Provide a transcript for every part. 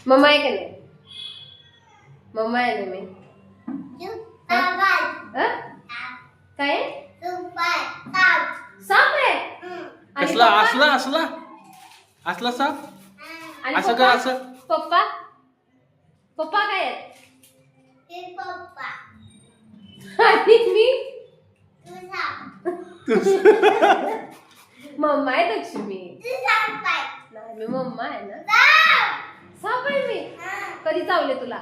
Mamma आहे का नाही? मम्मा आहे ना मी. काय साप आहे? आणि कसला पप्पा? असला असला असला साप? आणि असं पप्पा? का असं? पप्पा पप्पा काय आहेत? आणि मी मम्मा आहे लक्ष्मी. नाही मी मम्मा आहे ना. साप आहे मी. कधी चावले तुला?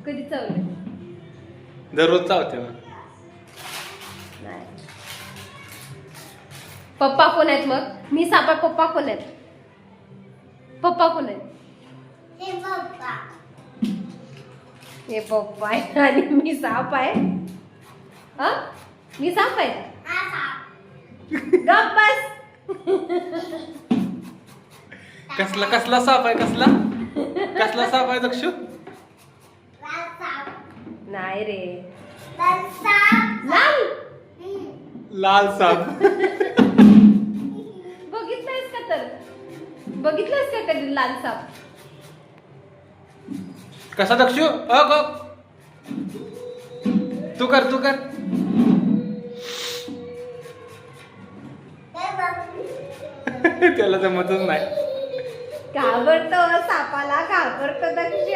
कधी चावले? दररोज चावते ना. नाही. पप्पा कोण आहेत मग? मी साप आहे. पप्पा कोण आहेत? पप्पा कोण आहेत? हे पप्पा आहे आणि मी साप आहे. हा मी साप आहे. गप्प बस. कसला कसला साप आहे? कसला कसला साप आहे दक्षू? नाही रे. लाल. लाल साप. बघितलंयस का तर? बघितलंयस का कधी लाल साप? कसा दक्षू? तू कर तू कर. त्याला जमतच नाही. घाबरतो सापाला. घाबरतो दक्ष.